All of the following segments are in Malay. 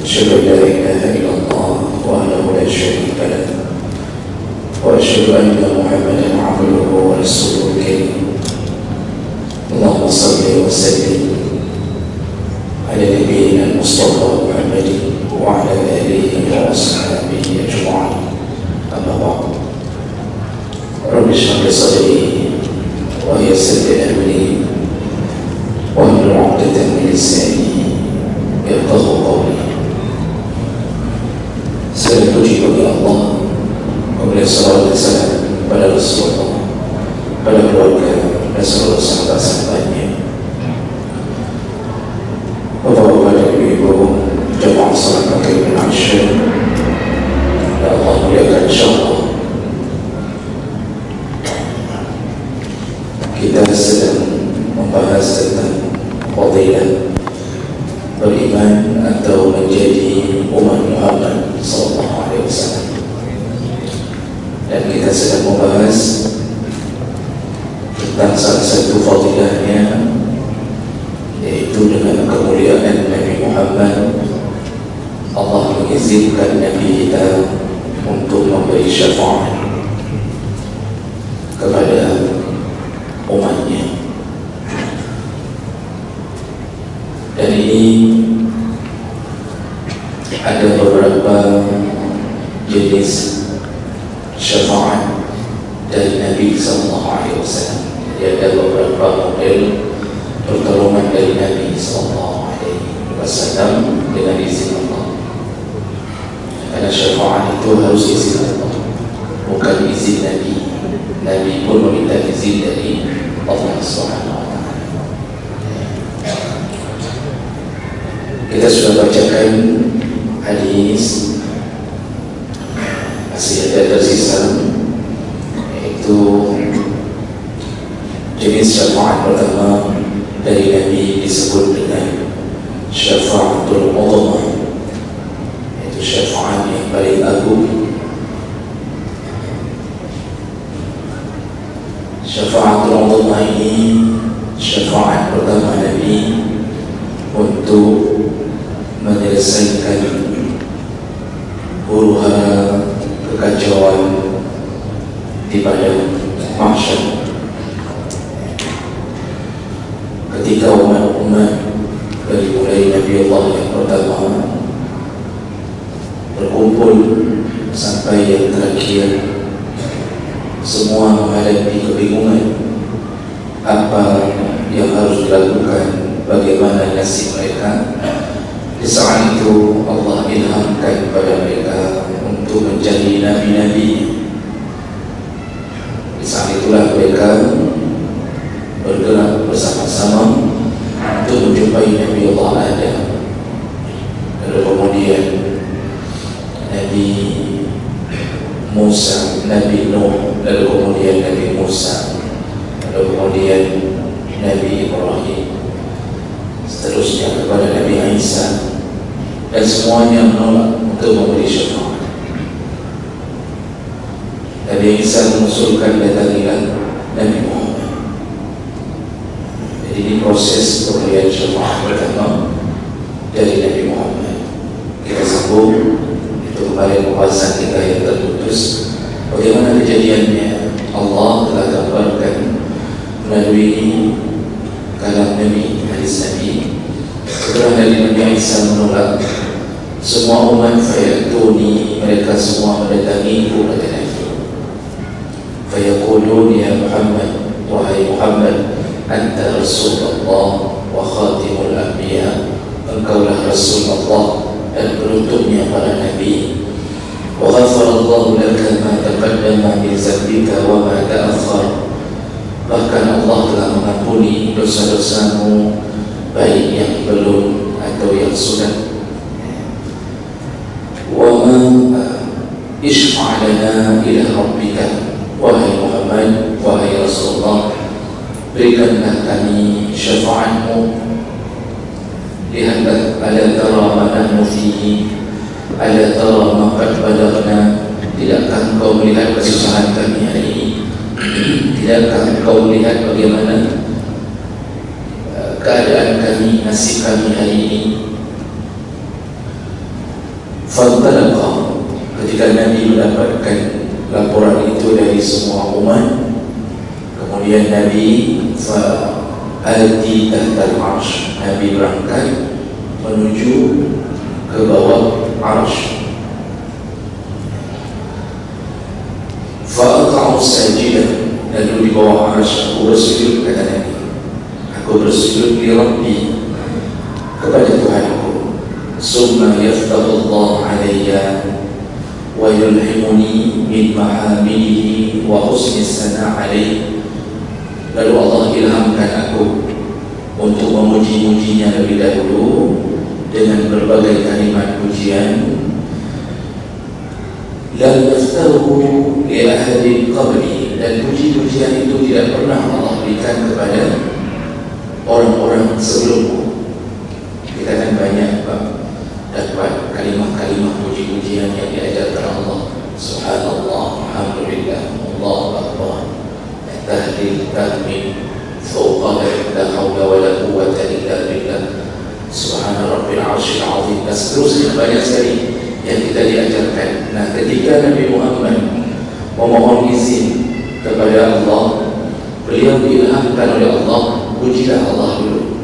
أشهد أن لا إله إلا الله وحده لا شريك له وأشهد أن محمدا عبده ورسوله الكريم. اللهم صل وسلم على نبينا المصطفى محمد وعلى آله وأصحابه أجمعين. أما بعد، رب اشرح لي صدري ويسر لي أمري واحلل عقدة من لساني يفقهوا قولي. Segala puji bagi Allah, kemudian salawat dan salam pada Rasulullah, pada keluarga dan seluruh sahabat-sahabatnya. Bapak-bapak dan ibu-ibu, jemaah salat maghrib dan isya, dan Allah muliakan insyaallah. Kita sedang membahas tentang fadilah beriman atau menjadi umat Muhammad sallallahu alaihi wasallam. Dan kita sedang membahas tentang salah satu fadilahnya, yaitu dengan kemuliaan Nabi Muhammad. Allah mengizinkan Nabi kita untuk memberi syafaat kepada umatnya. Dan ini ada beberapa jenis syafaat dari Nabi sallallahu alaihi wasallam. Ada beberapa model pertolongan dari Nabi sallallahu alaihi wasallam dengan izin Allah. Karena syafaat itu harus izin Allah, bukan izin Nabi. Nabi pun meminta izin dari Allah Subhanahu wa taala. Kita sudah bacakan hadis, masih ada tersisa, yaitu jenis syafaat pertama dari Nabi disebut dengan syafaatul uzma, yaitu syafaat yang paling agung. Syafaatul uzma ini syafaat pertama Nabi untuk menyelesaikan huru-hara kekacauan di padang mahsyar. Ketika umat-umat dari mulai Nabi Allah yang pertama berkumpul sampai yang terakhir, semua menghadapi kebingungan apa yang harus dilakukan, bagaimana nasib mereka. Di saat itu Allah ilhamkan kepada mereka untuk menjadi nabi-nabi. Di saat itulah mereka bergerak bersama-sama untuk menjumpai Nabi Allah Adam. Lalu kemudian Nabi Musa, Nabi Nuh, lalu kemudian Nabi Musa, lalu kemudian Nabi Ibrahim, seterusnya kepada Nabi Isa, dan semuanya menolak untuk memberi syafaat. Nabi Isa mengusulkan datangilah Nabi Muhammad. Jadi ini proses pemberian syafaat pertama dari Nabi Muhammad. Kita sambung itu kemarin pembahasan kita yang terputus, bagaimana kejadiannya. Allah telah gambarkan melalui kalam Nabi, hadis Nabi. Setelah dari Nabi Isa menolak, semua umat fayatuni, mereka semua mendatangi kata Nabi. Fayaqulun ya Muhammad, wahai Muhammad, anta Rasulullah wa khatimul anbiya, engkaulah Rasulullah dan penutupnya para nabi. Wa ghafarallahu laka ma taqaddama min dzambika wa ma ta'akhkhar, bahkan Allah telah mengampuni dosa-dosamu, baik yang belum atau yang sudah. Wa ma ishfa' lana ila rabbika, wahai Muhammad, wahai Rasulullah, berikanlah kami syafaatmu. Lihatlah, ala tara ma nahnu fihi, ala tara ma qad balaghna, tidakkah engkau melihat kesusahan kami hari ini? Tidakkah engkau melihat bagaimana keadaan kami, nasib kami hari ini? Fantalaqa, ketika Nabi mendapatkan laporan itu dari semua umat, kemudian Nabi fa'ati tahtal arsh, Nabi berangkat menuju ke bawah arsh. Fa'aqa'u sajidah, lalu di bawah arsh aku bersujud, kata Nabi, aku bersujud li Rabbi, kepada Tuhanku. Summa yaftahullah alayya wa yulhimuni min mahamidihi wa husni sana alayhi. Lalu Allah ilhamkan aku untuk memuji-mujinya lebih dahulu dengan berbagai kalimat pujian. Lam yaftahu li ahadin qabli, dan puji-pujian itu tidak pernah Allah berikan kepada orang-orang sebelumku. Kita kan banyak dapat kalimah-kalimah puji-pujian yang diajarkan Allah. Subhanallah, alhamdulillah, Allahu akbar, tahlil, tahmid, fawqa la hawla wa la quwwata illa billah, subhana rabbil arsyil azim, dan seterusnya. Banyak sekali yang kita diajarkan. Nah, ketika Nabi Muhammad memohon izin kepada Allah, beliau diilhamkan oleh Allah, pujilah Allah dulu.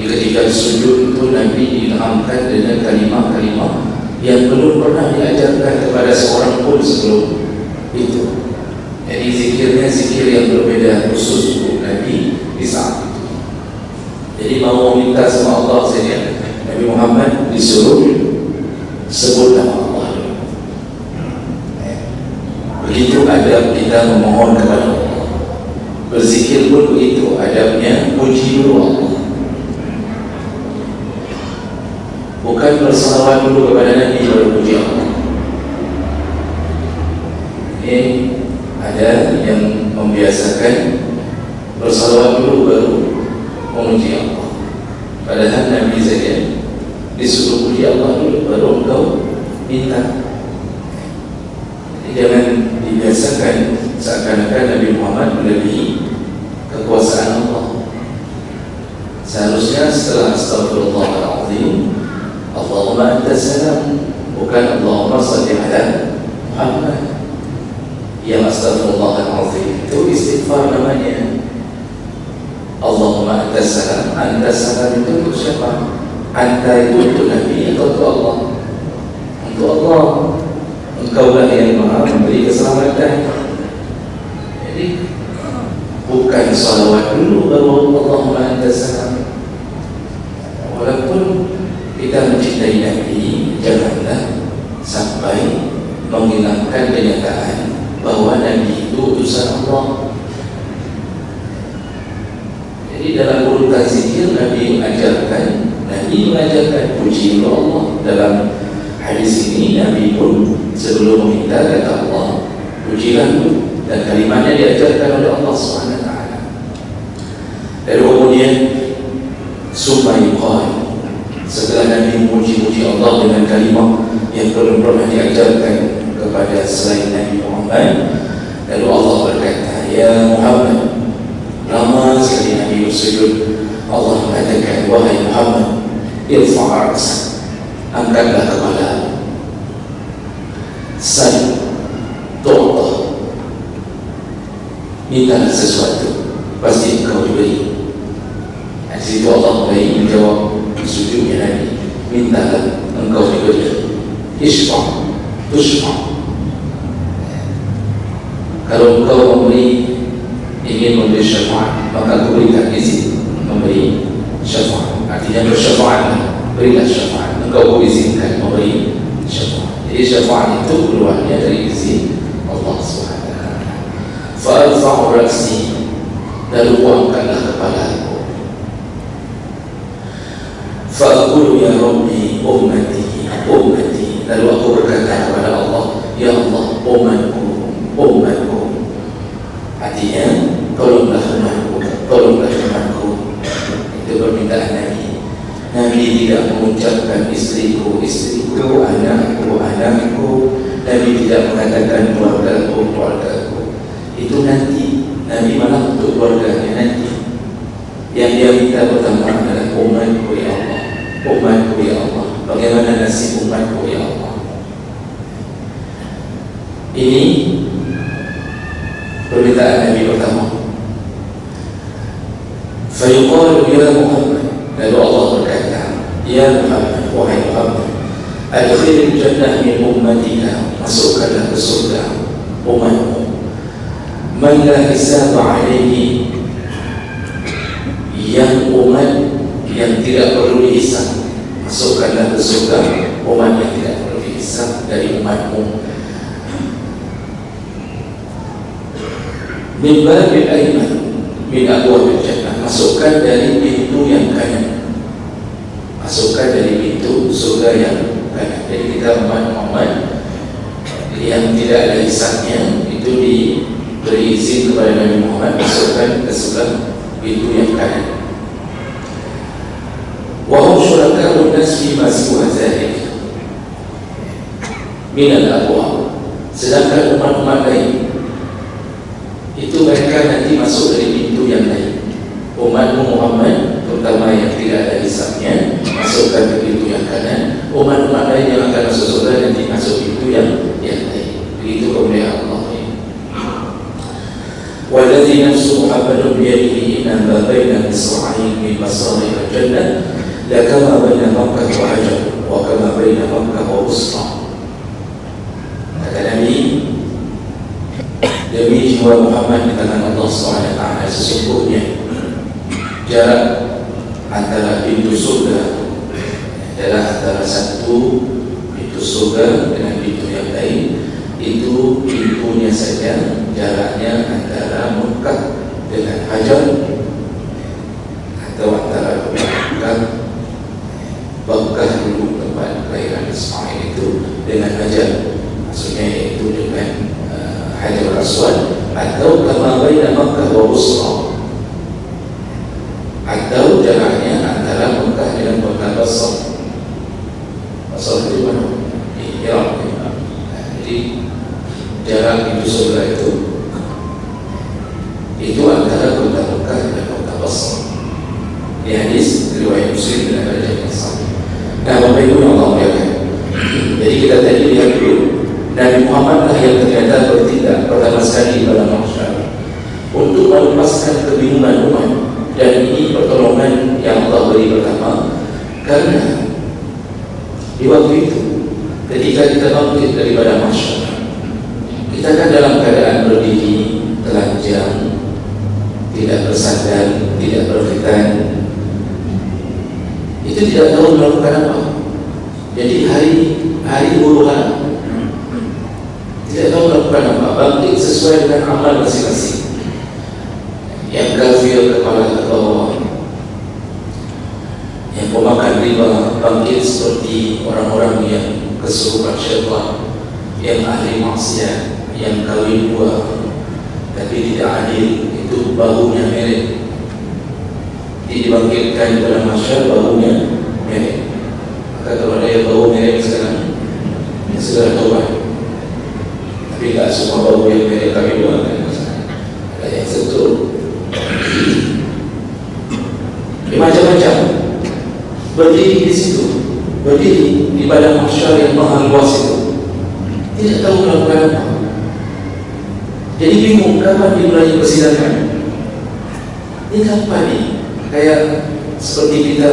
Jadi ketika sujud itu Nabi diilhamkan dengan kalimah-kalimah yang belum pernah diajarkan kepada seorang pun sebelum itu. Jadi zikirnya zikir yang berbeda khusus untuk Nabi di saat itu. Jadi mau minta sama Allah saja, Nabi Muhammad disuruh sebut nama Allah. Begitu adab kita memohon kepada Allah. Berzikir pun begitu adabnya, puji dulu Allah. Bukan bersalawat dulu kepada Nabi baru puji Allah. Ada yang membiasakan bersalawat dulu baru memuji Allah. Padahal Nabi saja disuruh puji Allah dulu baru engkau minta. Jadi jangan dibiasakan seakan-akan Nabi Muhammad melebihi kekuasaan Allah. Seharusnya setelah astagfirullahaladzim, Allahumma antas salam, bukan Allahumma salli ala Muhammad. Yang astagfirullahaladzim itu istighfar namanya. Allahumma antas salam itu untuk siapa? Anta itu untuk Nabi atau untuk Allah? Untuk Allah. Engkaulah yang maha memberi keselamatan. Jadi bukan salawat dulu baru Allahumma antas salam. Walaupun kita mencintai Nabi, janganlah sampai menghilangkan kenyataan bahwa Nabi itu utusan Allah. Jadi dalam urutan zikir Nabi mengajarkan puji Allah. Dalam hadis ini Nabi pun sebelum meminta kata Allah, pujilah, dan kalimatnya diajarkan oleh Allah SWT. Lalu kemudian Sumayqan, setelah Nabi memuji-muji Allah dengan kalimat yang belum pernah diajarkan kepada selain Nabi Muhammad, lalu Allah berkata, ya Muhammad, lama sekali Nabi bersujud. Allah mengatakan, wahai Muhammad, irfa' ra'sak, angkatlah kepala, sal tu'ta, mintalah sesuatu, pasti engkau diberi. Di situ Allah mulai menjawab sujudnya Nabi, mintalah engkau diberi. Isfa' tushfa', kalau engkau ingin memberi syafaat, maka aku berikan izin memberi syafaat. Artinya bersyafaatlah, berilah syafaat, engkau izinkan memberi syafaat. Jadi syafaat itu keluarnya dari izin Allah SWT. Fa'arfa'u ra'si, lalu angkatlah kepalaku. Fa'aqulu ya Rabbi ummati, lalu aku berkata kepada Allah, ya Allah, umatku. Artinya, tolonglah umatku. Itu permintaan Nabi. Nabi tidak mengucapkan istriku, anakku. Nabi tidak mengatakan keluargaku. Itu nanti. Nabi malah untuk keluarganya nanti. Yang dia minta pertama adalah umatku ya Allah. Bagaimana nasib Fayuqalu ya Muhammad, lalu Allah berkata, ya Muhammad, wahai Muhammad, adkhilil jannah min ummatika, masukkanlah ke surga umatmu, man la hisaba alaihi, yang umat yang tidak perlu dihisab. Masukkanlah ke surga umat yang tidak perlu dihisab dari umatmu. Min babil ayman min abwabil jannah, masukkan dari pintu yang kanan, masukkan dari pintu surga yang kanan. Jadi kita umat Muhammad yang tidak ada hisabnya itu diberi izin kepada Nabi Muhammad masukkan ke sebelah pintu yang kanan. Wa hum syuraka'un nas fi ma siwa dzalik min al-abwab. Sedangkan umat-umat lain itu mereka nanti masuk dari pintu yang lain. Umatmu Muhammad terutama yang tidak ada hisabnya masukkan ke pintu yang kanan. Umat-umat lain yang akan masuk surga nanti masuk pintu yang lain. Begitu kemuliaan Allah. Walladzi nafsu Muhammadun biyadihi inna ma baina misra'ain min masarih al-jannah la kama baina Makkah wa Hajar wa kama baina Makkah wa Busra. Kata Nabi, demi jiwa Muhammad di tangan Allah SWT, sesungguhnya jarak antara pintu surga adalah antara satu pintu surga dengan pintu yang lain. Itu pintunya saja jaraknya antara Mekah dengan Hajar, atau antara Mekah dulu tempat kelahiran Ismail itu dengan Hajar, maksudnya itu dengan Hajar Aswad, atau kama baina Makkah wa Busra, atau jaraknya antara Mekah dengan Mekah Basra. Basra itu mana? Di Irak. Jadi jarak pintu surga itu antara kota Mekah dan kota Basra. Di hadis riwayat Muslim dan ada yang sahih. Nah, Bapak Ibu yang Allah muliakan, jadi kita tadi lihat dulu Nabi Muhammad lah yang ternyata bertindak pertama sekali pada mahsyar untuk melepaskan kebingungan umat. Dan ini pertolongan yang Allah beri pertama, karena di waktu itu ketika kita bangkit daripada mahsyar, kita kan dalam keadaan berdiri, telanjang, tidak bersandar, tidak berkhitan. Itu tidak tahu melakukan apa. Jadi hari buruhan, tidak tahu melakukan apa. Bangkit sesuai dengan amal masing-masing. Yang kafir kepala ke bawah, yang pemakan riba bangkit seperti orang-orang yang kesurupan syaitan, yang ahli maksiat, yang kawin dua tapi tidak adil, itu bahunya merek. Dibangkitkan pada mahsyar, bahunya merek. Maka kalau ada yang bau merek sekarang, ya segera taubat. Tapi tak semua bau yang merek kawin dua kan, ada yang sentuh. Macam-macam berdiri di situ, berdiri di padang mahsyar yang maha luas itu, tidak tahu melakukan apa. Jadi bingung kapan dimulai persidangan. Ini kapan nih? Kayak seperti kita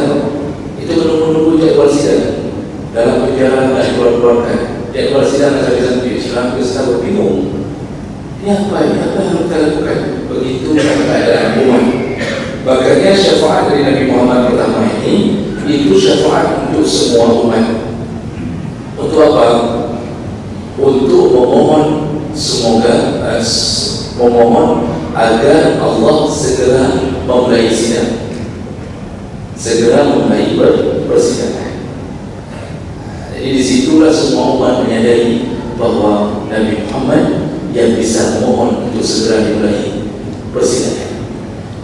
itu menunggu jadwal sidang dalam perjalanan dan keluar-keluarkan jadwal sidang sampai silang kita bingung. Ini apa ini? Apa yang harus kita lakukan? Begitu keadaan umat. Makanya syafaat dari Nabi Muhammad pertama ini itu syafaat untuk semua umat. Untuk apa? Untuk memohon semoga memohon agar Allah segera memulai sidang, segera memulai persidangan. Jadi disitulah semua umat menyadari bahwa Nabi Muhammad yang bisa memohon untuk segera dimulai persidangan.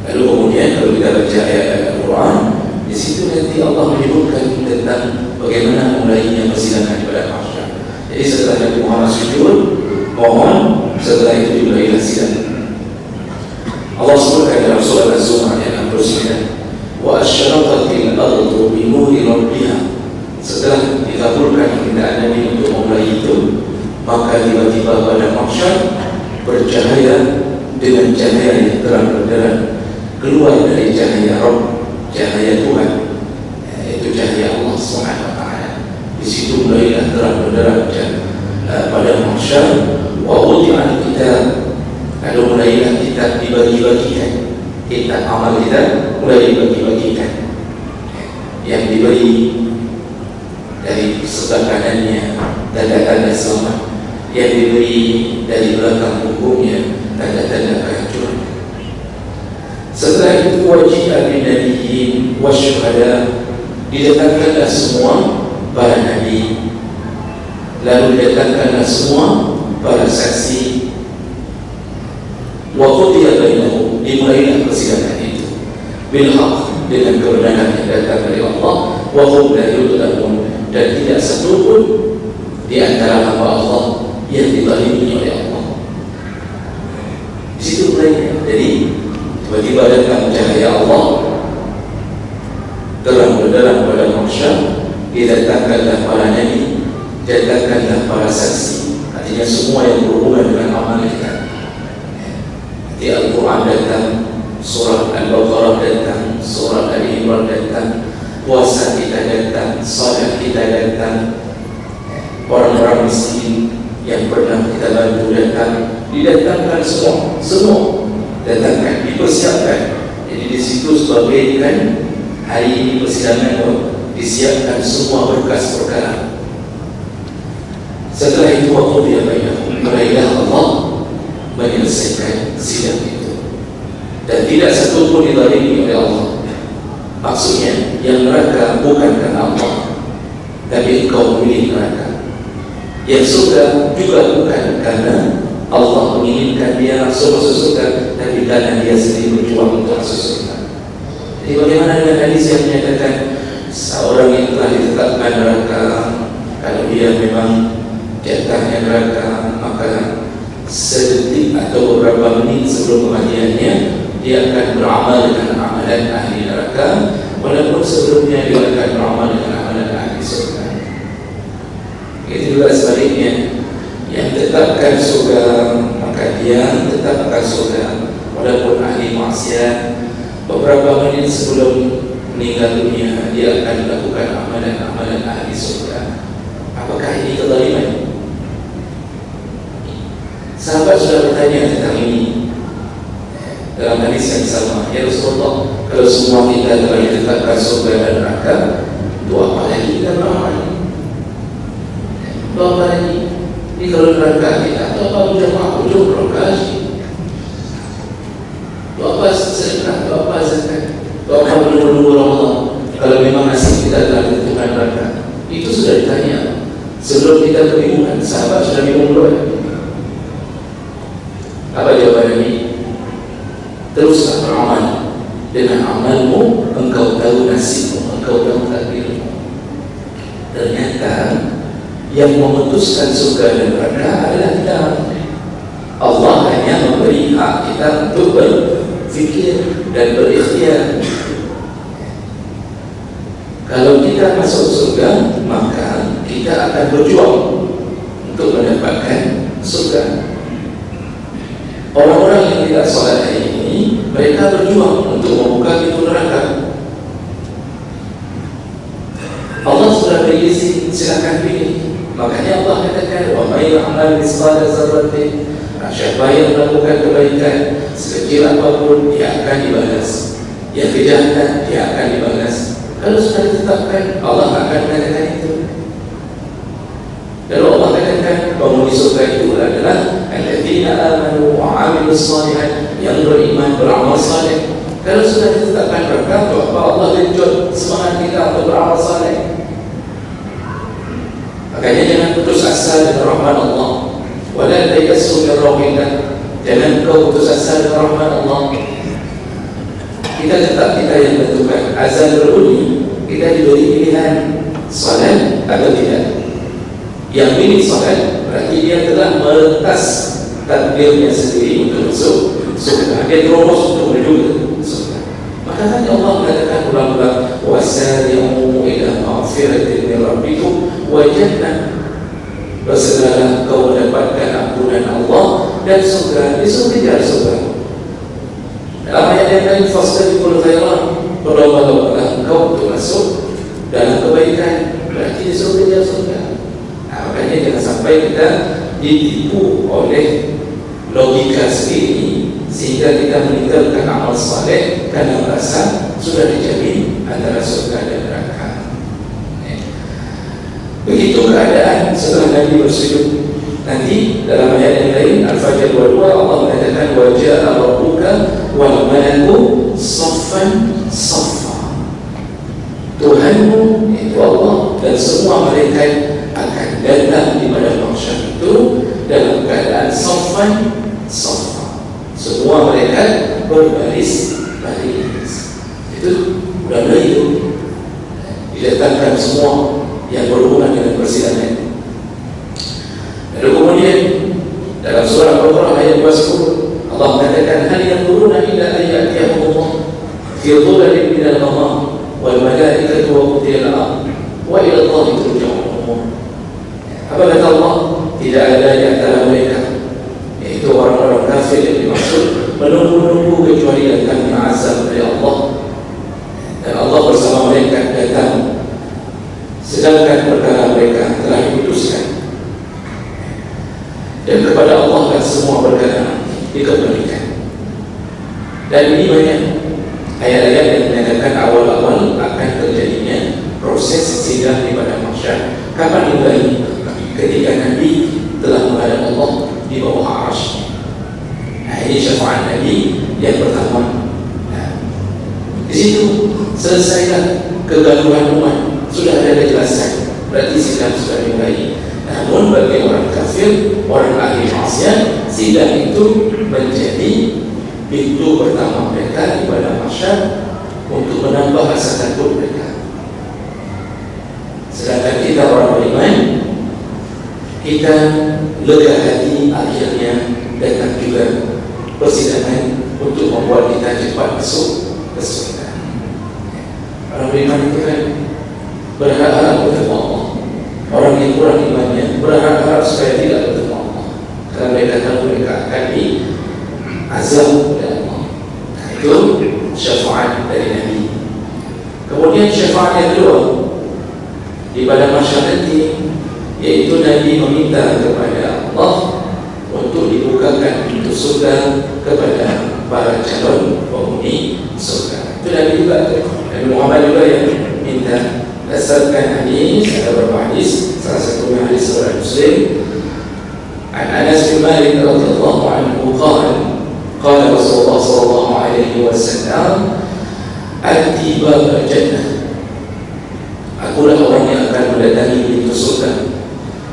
Lalu kemudian kalau kita baca ayat Al-Quran, di situ nanti Allah menyebutkan tentang bagaimana mulainya persidangan di padang mahsyar. Jadi setelah Nabi Muhammad sujud, mohon, setelah itu dimulailah sidang. Allah sebutkan dalam surah Az-Zumar ayat 69, wa asyraqatil ardu bi nuri rabbiha. Setelah dikabulkan permintaan Nabi untuk memulai itu, maka tiba-tiba pada mahsyar bercahaya dengan cahaya yang terang benderang, keluar dari cahaya Rabb, cahaya Tuhan, yaitu cahaya Allah SWT. Di situ mulailah terang benderang pada mahsyar. Wa wudi'al kitab, lalu mulailah kitab dibagi-bagikan. Kitab amal kita mulai dibagi-bagikan. Yang diberi dari sebelah kanannya tanda-tanda selamat, yang diberi dari belakang punggungnya tanda-tanda kehancuran. Setelah itu wajib al-nabiyyin wasyuhada, didatangkanlah semua para nabi, lalu didatangkanlah semua para saksi. Wa qudiya bainahum, dimulailah persidangan itu bil haqq, dengan kebenaran yang datang dari Allah. Wa hum la yudlamun, dan tidak satu pun di antara hamba Allah yang dizalimi oleh Allah. Di situ mulainya. Jadi tiba-tiba datang cahaya Allah, terang benderang pada mahsyar, didatangkanlah para nabi, datangkanlah para saksi. Artinya semua yang berhubungan dengan amal kita. Di Al-Quran datang, surah Al-Baqarah datang, surah Al-Imran datang, puasa kita datang, salat kita datang, orang-orang miskin yang pernah kita bantu datang, didatangkan semua datangkan, dipersiapkan. Jadi di situ sebagai kan hari ini persidangan, disiapkan semua berkas perkara. Setelah itu waktu dia bainahum, mulailah Allah menyelesaikan sidang itu, dan tidak satu pun dizalimi oleh Allah. Maksudnya yang neraka bukan karena Allah, tapi engkau memilih neraka. Yang surga juga bukan karena Allah menginginkan dia langsung masuk surga, tapi karena dia sendiri berjuang untuk masuk surga. Jadi bagaimana dengan hadis yang menyatakan seorang yang telah ditetapkan neraka, kalau dia memang jatahnya neraka, maka sedetik atau beberapa menit sebelum kematiannya dia akan beramal dengan amalan ahli neraka, walaupun sebelumnya dia akan beramal dengan amalan ahli surga. Itu juga sebaliknya, yang tetapkan surga maka dia tetap akan surga, walaupun ahli maksiat beberapa menit sebelum meninggal dunia dia akan melakukan amalan-amalan ahli surga. Apakah ini kezaliman? Sahabat sudah bertanya tentang ini dalam hadis yang sama. Ya Rasulullah, kalau semua kita telah ditetapkan surga dan neraka, itu apa lagi kita beramal? Itu apa lagi? Ini kalau neraka kita, itu apa berjamaah, ujung berokasi, itu apa sedekah, itu apa zakat, itu apa menunggu Ramadan. Kalau memang nasib kita telah ditentukan neraka, itu sudah ditanya sebelum kita kebingungan. Sahabat sudah bingung dulu. Apa jawaban ini? Teruslah beramal. Dengan amalmu engkau tahu nasibmu, engkau tahu takdirmu. Ternyata yang memutuskan surga dan neraka adalah kita. Allah hanya memberi hak kita untuk berfikir dan berikhtiar. Kalau kita masuk surga, maka kita akan berjuang untuk mendapatkan surga. Orang-orang yang tidak sholat hari ini, mereka berjuang untuk membuka pintu neraka. Allah sudah beri izin, silakan pilih. Makanya Allah katakan, wa may ya'mal mithqala dzarratin, siapa yang melakukan kebaikan sekecil apapun dia akan dibalas, yang kejahatan dia akan dibalas. Kalau sudah ditetapkan, Allah akan mengatakan itu. Lalu Allah katakan penghuni surga itu adalah alladzina amanu wa 'amilus shalihat, yang beriman beramal saleh. Kalau sudah ditetapkan neraka, apa Allah genjot semangat kita untuk beramal saleh. Makanya jangan putus asa dengan rahmat Allah. Wala tayassu min rahmatillah, jangan kau putus asa dengan rahmat Allah. Kita tetap kita yang tentukan. Azan berbunyi, kita diberi pilihan salat atau tidak. Yang pilih salat berarti dia telah merentas takdirnya sendiri untuk masuk surga. Dia terobos untuk menuju surga. Maka tadi Allah mengatakan ulang-ulang, wasari'u ila maghfiratin min rabbikum wa jannah, bersegeralah kau mendapatkan ampunan Allah dan surga. Disuruh kejar surga. Dalam ayat ayat yang lain, fastabiqul khairat, berlomba-lombalah engkau untuk masuk dalam kebaikan, berarti disuruh kejar surga. Makanya jangan sampai kita ditipu oleh logika sendiri sehingga kita meninggalkan amal saleh karena merasa sudah dijamin antara surga dan neraka. Begitu keadaan setelah Nabi bersujud. Nanti dalam ayat yang lain Al-Fajr 22 Allah mengatakan wa ja'a rabbuka wal malaku saffan saffa. Tuhanmu itu Allah dan semua malaikat akan datang di padang mahsyar itu dalam keadaan saffan saffa. Semua malaikat berbaris-baris. Itu udah itu didatangkan semua yang berhubungan dengan persidangan. Lalu kemudian dalam surah Al-Baqarah ayat 20 Allah mengatakan hal yanzuruna illa an ya'tiyahumullah fi dhulalin minal ghamam wal malaikatu wa qudiya al-amr wa ila Allahi turja'ul umur. Apa kata Allah? Tidak ada di antara mereka, yaitu orang-orang kafir yang dimaksud, menunggu-nunggu kecuali datangnya azab dari Allah, dan Allah bersama mereka datang sedangkan perkara mereka telah diputuskan, dan kepada Allah kan semua perkara dikembalikan. Dan ini banyak ayat-ayat yang menyatakan awal-awal akan terjadinya proses sidang di padang mahsyar. Kapan dimulai? Ketika Nabi telah menghadap Allah di bawah arasy. Nah, ini syafaat Nabi yang pertama. Nah, di situ selesailah kegaduhan umat, sudah ada kejelasan, berarti sidang sudah dimulai. Namun bagi orang kafir, orang ahli maksiat, sidang itu menjadi pintu pertama mereka di padang mahsyar untuk menambah rasa takut mereka. Sedangkan kita orang beriman, kita lega hati, akhirnya datang juga persidangan untuk membuat kita cepat masuk ke surga. Orang beriman itu kan berharap bertemu Allah. Orang yang kurang imannya berharap supaya tidak bertemu Allah, karena mereka tahu mereka akan diazab oleh Allah. Nah, itu syafaat dari Nabi. Kemudian syafaat yang kedua di padang mahsyar nanti, yaitu Nabi meminta kepada Allah untuk dibukakan pintu surga kepada para calon penghuni surga. Itu Nabi juga, Nabi Muhammad juga yang minta. Berdasarkan hadis, ada beberapa hadis, salah satunya hadis riwayat Muslim. An Anas bin Malik radhiyallahu anhu qala Rasulullah sallallahu alaihi wasallam, "Ati bab jannah." Akulah orang yang akan mendatangi pintu surga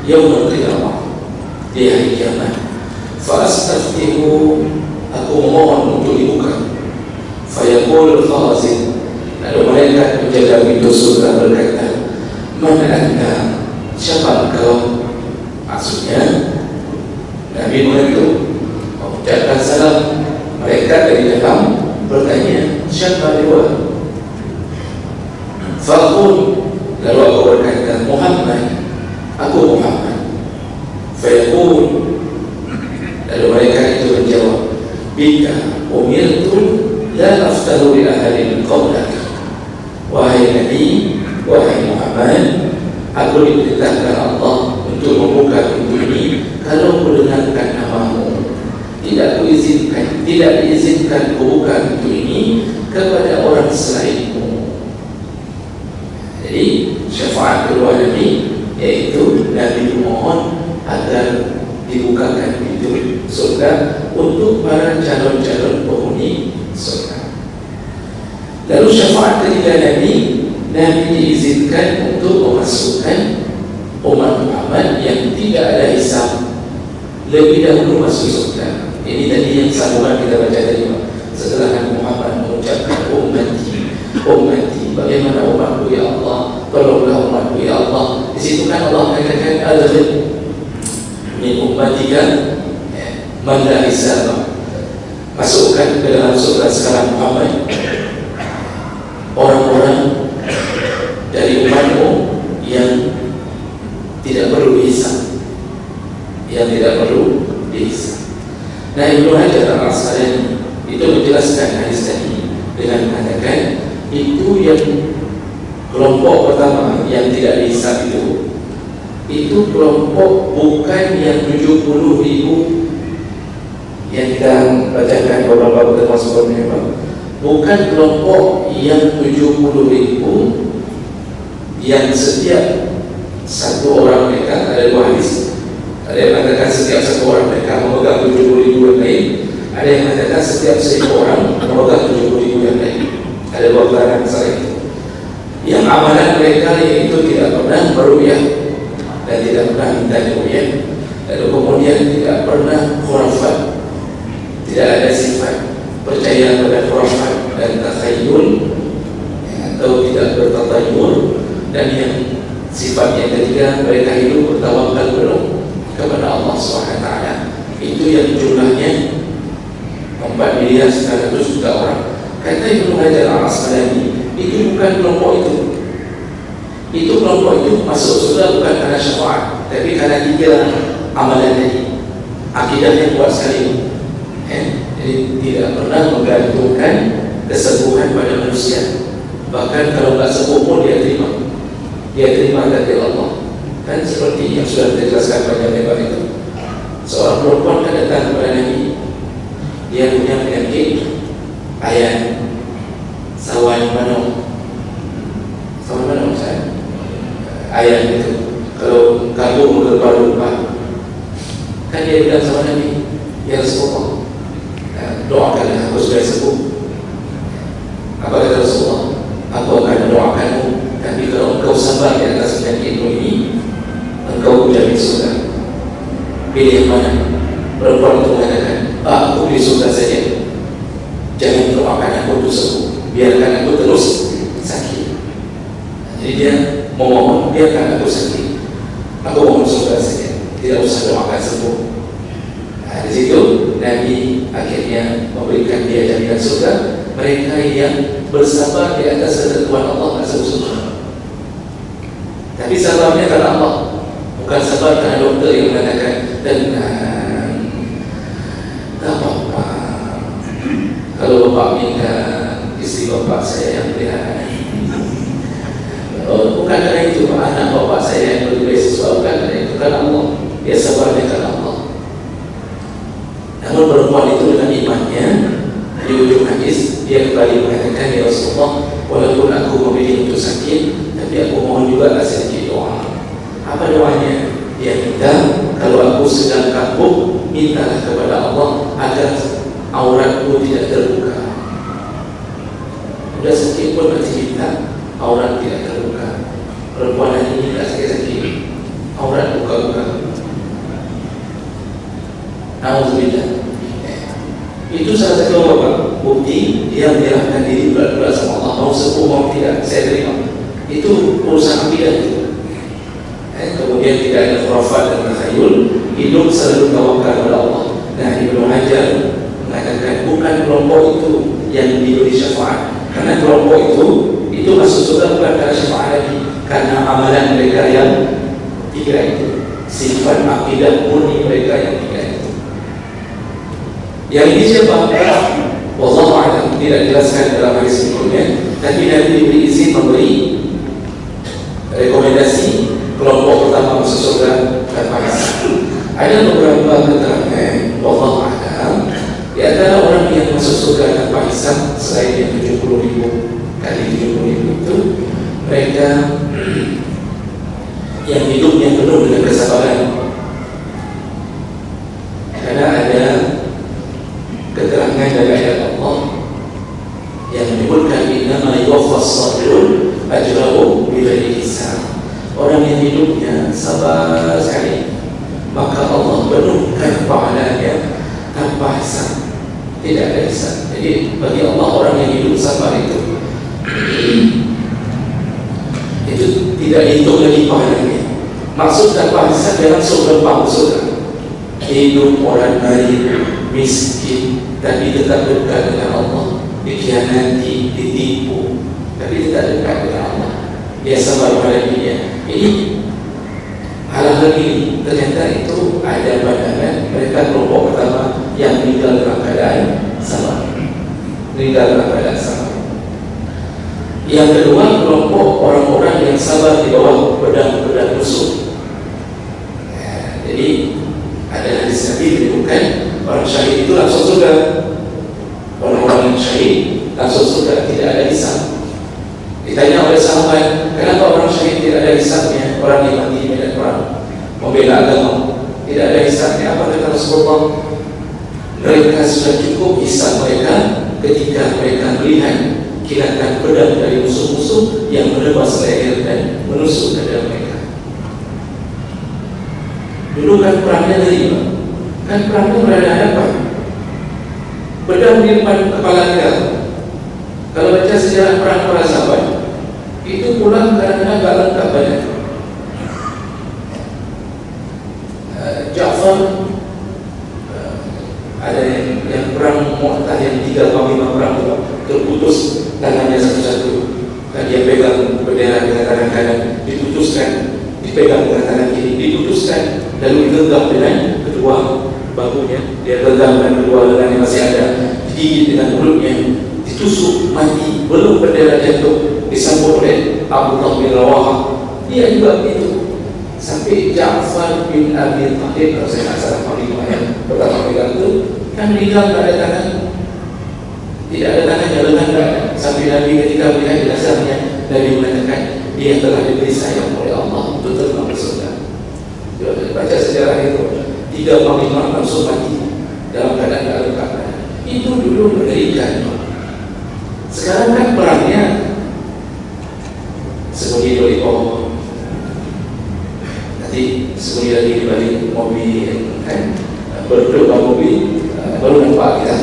yaumul qiyamah, di hari kiamat. Fa astaftihu, aku memohon untuk dibuka. Fa yaqul khazin, lalu malaikat menjaga pintu surga berkata, "Man anta?" Siapa engkau? Maksudnya Nabi mengetuk, mengucapkan salam. Malaikat dari dalam bertanya, "Siapa dia?" Faqul, lalu aku berkata, "Muhammad." Aku Muhammad. Fayaqul, lalu malaikat itu menjawab, "Bika umirtu la aftahu li ahadin qablak." Wahai Nabi, wahai Muhammad, aku diperintahkan Allah untuk membuka pintu ini kalau mendengarkan namamu. Tidak diizinkan membuka pintu ini kepada orang selainmu. Jadi syafaat kedua Nabi, yaitu Nabi mohon agar dibukakan pintu surga untuk para calon-calon penghuni surga. Lalu syafaat ketiga Nabi diizinkan untuk memasukkan umat Muhammad yang tidak ada hisab lebih dahulu masuk surga. Ini tadi yang sambungan kita baca tadi, setelah Nabi Muhammad mengucapkan ummati, bagaimana umatku ya Allah, tolonglah umatku ya Allah. Di situ kan Allah mengatakan adkhil min ummatika man la hisab, masukkan ke dalam surga sekarang Muhammad orang-orang dari umatmu yang tidak perlu dihisab, Nah, Ibnu Hajar Al-Asqalani itu menjelaskan hadis tadi yang kelompok pertama yang tidak dihisab itu kelompok bukan yang 70.000 yang kita bacakan beberapa termasuk sebelumnya, bukan kelompok yang 70.000 yang setiap satu orang mereka, ada dua hadis, ada yang mengatakan setiap satu orang mereka memegang 70.000 yang lain, ada yang mengatakan setiap 1.000 orang memegang 70.000 yang lain. Ada dua keterangan masalah itu. Yang amalan mereka itu tidak pernah meru'yah dan tidak pernah minta ru'yah, lalu kemudian tidak pernah khurafat, tidak ada sifat percaya pada khurafat dan takhayul atau tidak bertatayul, dan yang sifat yang ketiga mereka hidup bertawakal penuh kepada Allah SWT. Itu yang jumlahnya 4.900.000 orang. Kata Ibnu Hajar Al-Asqalani, itu bukan kelompok itu. Itu kelompok itu masuk surga bukan karena syafaat, tapi karena 3 amalan tadi. Akidahnya kuat sekali. Jadi tidak pernah menggantungkan kesembuhan pada manusia. Bahkan kalau tak sembuh pun dia terima dari Allah. Kan seperti yang sudah dijelaskan pada lebar itu. Seorang perempuan kan datang kepada Nabi, dia punya penyakit ayan sawan manong saya ayan itu, kalau kagum berlupa, kan dia bilang sama Nabi, ya Rasulullah, doakanlah aku supaya sembuh. Apa kata Rasulullah? Aku akan doakanmu, tapi kalau engkau sabar di atas penyakitmu ini, engkau menjadi surga. Pilih yang mana? Perempuan itu mengatakan, aku pilih surga saja. Jangan doakan aku untuk sembuh, biarkan aku terus sakit. Jadi dia memohon, biarkan aku sakit, aku mohon surga saja, tidak usah doakan sembuh. Di situ Nabi akhirnya memberikan dia jaminan surga. Mereka yang bersabar di atas ketentuan Allah masuk surga. Tapi sabarnya karena Allah, bukan sabar karena dokter yang mengatakan tenang, tak apa-apa. Kalau bapak minta istri bapak saya yang pelihara, bukan karena itu, anak bapak saya yang beri sesuatu, bukan karena itu, karena Allah. Dia sabarnya karena Allah. Namun perempuan itu dengan imannya, di ujung hadis dia kembali mengatakan, ya Rasulullah, walaupun aku memilih untuk sakit, tapi aku mohon juga sedikit doa. Apa doanya? Dia minta, kalau aku sedang kambuh, mintalah kepada Allah agar auratku tidak terbuka. Sudah sakit pun masih minta aurat tidak terbuka. Perempuan ini tidak sakit-sakit, aurat buka-buka. Alhamdulillah. Itu salah satu bukti dia menyerahkan diri berat-berat sama Allah, mau sembuh mau tidak, saya terima. Itu urusan akidah itu. Kemudian tidak ada khurafat dan takhayul, hidup selalu tawakal kepada Allah. Nah, Ibnu Hajar mengatakan bukan kelompok itu yang diberi syafaat, karena kelompok itu masuk surga bukan karena syafaat lagi, karena amalan mereka yang 3 itu, sifat akidah murni mereka yang 3 itu. Yang ini siapa? Wallahu a'lam, tidak dijelaskan dalam hadis sebelumnya, tapi Nabi diberi izin memberi rekomendasi kelompok pertama masuk surga tanpa hisab. Ada beberapa keterangan wallahu a'lam, di antara orang yang masuk surga tanpa hisab selain yang 70.000 kali 70.000 itu, mereka yang hidupnya penuh dengan kesabaran. Karena ada keterangan dari ayat Allah yang menyebutkan innama yuwaffas sabirun ajrahum bighairi hisab. Orang yang hidupnya sabar sekali, maka Allah penuhkan pahalanya tanpa hisab, tidak ada hisab. Jadi bagi Allah orang yang hidup sabar itu tidak dihitung lagi pahalanya. Maksud tanpa hisab dia langsung lempar surga. Hidup orang baik, miskin, tapi tetap dekat dengan Allah, dikhianati, ditipu, tapi tetap dekat dengan Allah. Dia sabar pada dia. Ini hal-hal ini ternyata itu ada pandangan mereka kelompok pertama yang meninggal dalam keadaan sabar, meninggal dalam keadaan sabar. Yang kedua, kelompok orang-orang yang sabar di bawah pedang-pedang musuh. Jadi ada hadis Nabi menyebutkan orang syahid itu langsung surga. Orang-orang yang syahid langsung surga, tidak ada hisab. Ditanya oleh sahabat, kenapa orang syahid tidak ada hisabnya? Orang yang mati di medan perang membela agama tidak ada hisabnya. Apa kata Rasulullah? Mereka sudah cukup hisab mereka ketika mereka melihat kilatan pedang dari musuh-musuh yang menebas leher dan menusuk ke dalam mereka. Dulu kan perangnya dari mana? Kan perangnya berada hadapan, pedang di depan kepala kita. Kalau baca sejarah perang para sahabat, itu pulang karena agak lengkap banyak. Ja'far ada yang perang Mu'tah yang 3 atau 5 perang terputus tangannya satu-satu. Dan dia pegang bendera dengan tangan kanan, diputuskan, dipegang dengan tangan kiri, diputuskan, lalu digenggam dengan kedua bahunya, dia genggam dengan kedua lengan yang masih ada, digigit dengan mulutnya, ditusuk mati, belum bendera jatuh, disambut oleh Abdullah bin Rawaha. Dia juga begitu. Sampai Ja'far bin Abi Thalib, kalau saya tak salah panglima yang pertama pegang itu, kan meninggal tak ada tangan, tidak ada tangannya, lengan tak ada. Sampai Nabi ketika melihat jenazahnya, Nabi mengatakan dia telah diberi sayang oleh Allah untuk terbang ke surga. Baca sejarah itu, 3 panglima langsung mati dalam keadaan tak lengkap. Itu dulu mengerikan. Sekarang kan perangnya sebagai doi nanti sembunyi lagi di balik mobil kan, berduduk dalam mobil, baru nampak kita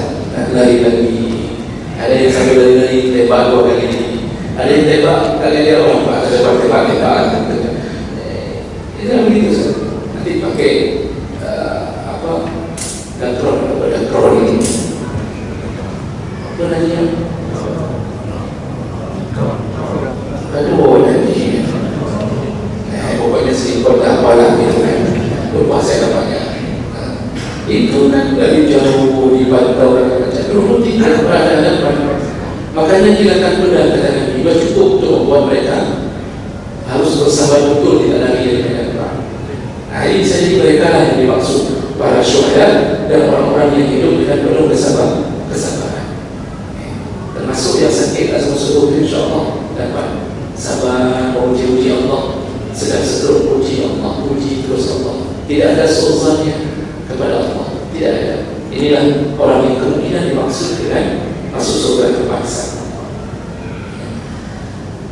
lari lagi. Ada yang sambil lari tembak 2 kali, ada yang tembak kali dia orang pak, ada tembak. Itu begitu. Nanti pakai datron ini apa namanya? Aduh, nanti pokoknya selingkuh tak apalah gitu kan, lupa saya namanya. Itu kan dari jauh dipantau dan macam dulu tidak berada depan. Makanya kilatan pedang kata Nabi cukup untuk membuat mereka harus bersabar betul, tidak lagi dari medan perang. Nah ini saja mereka lah yang dimaksud para syuhada dan orang-orang yang hidup dengan penuh kesabaran. Termasuk yang sakit asal suruh, insyaAllah dapat sabar memuji Allah. Sedang seterus puji Allah, puji terus Allah. Tidak ada seuzannya kepada Allah, tidak ada. Inilah orang yang kemungkinan dimaksud dengan masuk surga terpaksa.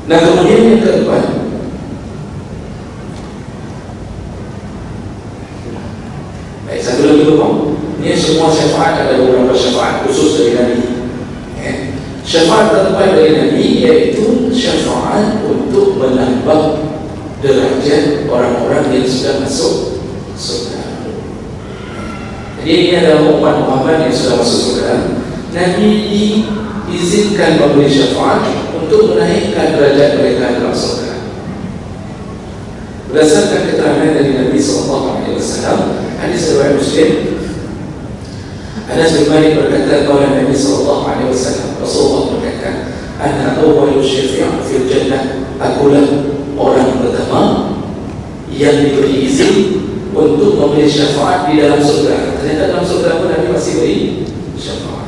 Nah kemudian yang keempat, baik satu lagi lupa. Ini semua syafaat, ada beberapa syafaat khusus dari Nabi. Syafaat keempat dari Nabi yaitu syafaat untuk menambah derajat orang-orang yang sudah masuk surga. Jadi ini adalah umat Muhammad yang sudah masuk surga. Nabi diizinkan memberi syafaat untuk menaikkan derajat mereka dalam surga. Berdasarkan keterangan dari Nabi SAW, hadis riwayat Muslim, Anas bin Malik berkata kepada Nabi SAW, Rasulullah berkata, "Ana awwalu syafi' fil jannah." Akulah orang pertama yang diberi izin untuk memberi syafaat di dalam surga. Ternyata dalam surga pun Nabi masih beri syafaat.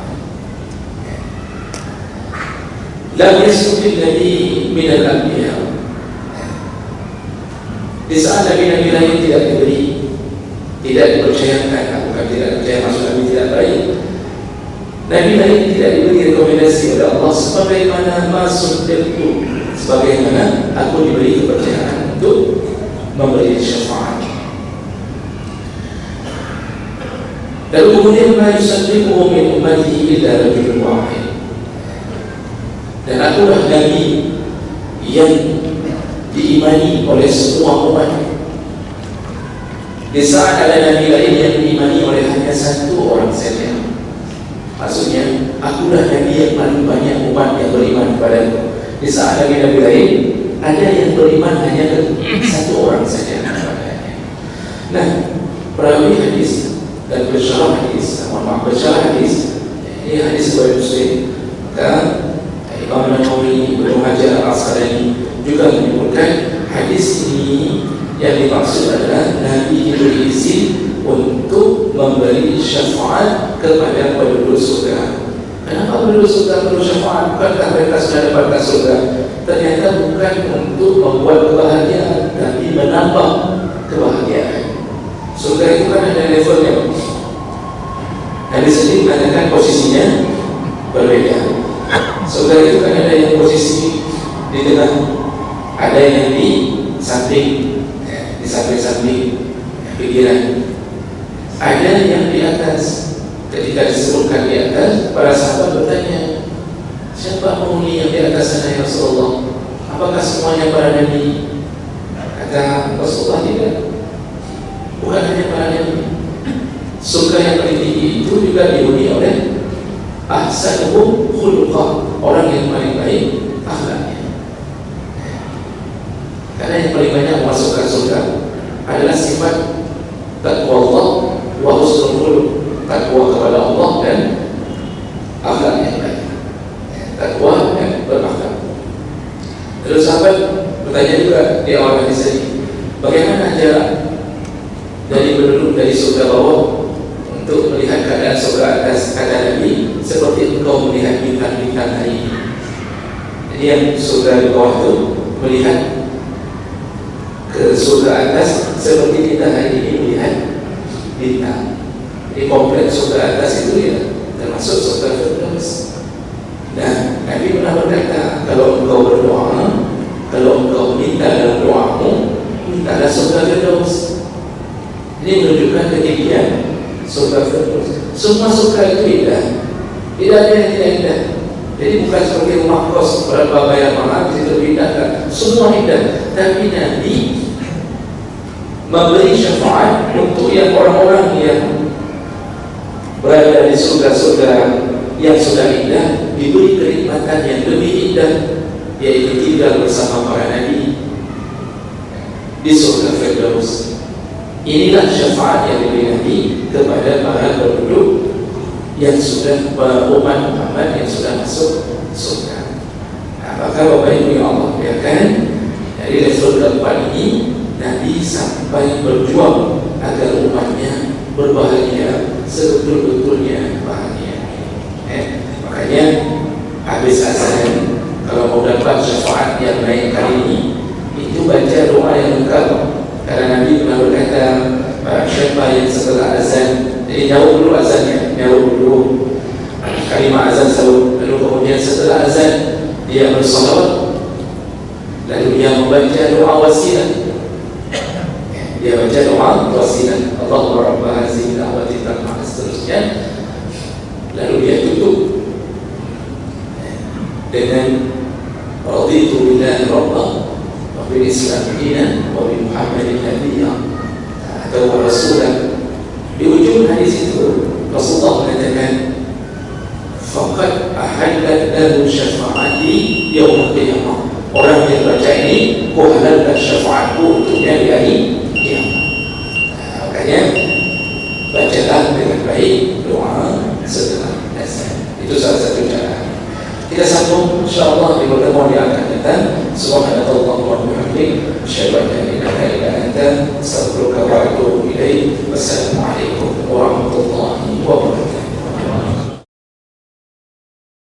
Lam yasbiq Nabi min al-anbiya. Di saat Nabi lain tidak diberi, tidak dipercayakan, bukan tidak percaya masuk Nabi tidak baik. Nabi lain tidak diberi rekomendasi oleh Allah sebagaimana masuk itu, sebagaimana aku diberi kepercayaan untuk memberi syafaat. Dan kemudian la yusallimu min ummatihi illa rajulun wahid. Dan akulah Nabi yang diimani oleh semua umat. Di saat ada Nabi lain yang diimani oleh hanya satu orang saja. Maksudnya, akulah Nabi yang paling banyak umat yang beriman kepadaku. Di saat Nabi lain, ada yang beriman hanya satu orang saja. Nah, perawi hadis dan pensyarah hadis, ini hadis riwayat Muslim. Maka Imam Nawawi, Ibnu Hajar Al-Asqalani juga menyebutkan hadis ini yang dimaksud adalah Nabi diberi izin untuk memberi syafaat kepada penduduk surga. Kenapa penduduk surga perlu syafaat? Bukankah mereka sudah dapat surga? Ternyata bukan untuk membuat kebahagiaan, tapi menambah kebahagiaan. Surga itu kan ada levelnya. Hadis ini mengatakan posisinya berbeda. Surga itu kan ada yang posisi di tengah, ada yang di samping, di samping-samping pikiran, ada yang di atas. Ketika disebutkan di atas, para sahabat bertanya, siapa penghuni yang di atas sana ya Rasulullah? Apakah semuanya para nabi? Kata Rasulullah, tidak, bukan hanya para nabi. Surga yang paling tinggi itu juga dihuni oleh ahsanuhum khuluqah, orang yang paling baik akhlaknya. Karena yang paling banyak memasukkan surga adalah sifat taqwa Allah wa husnul khuluq, takwa kepada Allah dan akhlak yang baik, takwa dan berakhlak. Lalu sahabat bertanya juga di awal hadis ini, bagaimana jarak dari penduduk dari surga bawah untuk melihat keadaan surga atas? Kata Nabi, seperti engkau melihat bintang-bintang hari ini. Jadi yang surga di bawah itu melihat ke surga atas seperti kita hari ini melihat bintang. Di kompleks surga atas itu ya termasuk surga Firdaus. Nah, Nabi pernah berkata, kalau engkau berdoa, kalau engkau minta dalam doamu, mintalah surga Firdaus. Ini menunjukkan ketinggian surga Firdaus. Semua surga itu indah, tidak ada yang tidak indah. Jadi bukan seperti rumah kos berapa bayar mahal itu indah, kan? Semua indah. Tapi Nabi memberi syafaat untuk yang orang-orang yang berada di surga-surga yang sudah indah, diberi kenikmatan yang lebih indah, yaitu tinggal bersama para nabi di surga Firdaus. Inilah syafaat yang diberi Nabi kepada para penduduk yang sudah, umat Muhammad yang sudah masuk surga. Nah, maka Bapak Ibu yang Allah biarkan, dari level keempat ini Nabi sampai berjuang agar umatnya berbahagia sebetul-betulnya bahagia. Makanya habis azan, kalau mau dapat syafaat yang lain kali ini, itu baca doa yang lengkap. Karena Nabi pernah berkata, siapa yang setelah azan, jadi jauh dulu azannya, jauh dulu kalimat azan selalu, lalu kemudian setelah azan dia bersalawat, lalu dia membaca doa wasilah. Dia baca doa wasilah, Allahumma rabb hadhihi da'wati tammah, seterusnya. Lalu dia tutup dengan raditu billahi rabban wa bil islam dinan wa bi muhammadin nabiyya atau rasulan. Di ujung hadis itu Rasulullah mengatakan, faqad ahallat lahu syafa'ati yaumul qiyamah. Orang yang baca ini, ku halalkan syafaatku untuknya di hari kiamat. Makanya bacalah dengan baik doa setelah azan. Itu salah satu cara. Kita sambung insyaallah di pertemuan yang akan datang. Subhanallah wa bihamdihi, asyhadu an la ilaha illa anta, astaghfiruka wa atubu ilaik. Wassalamu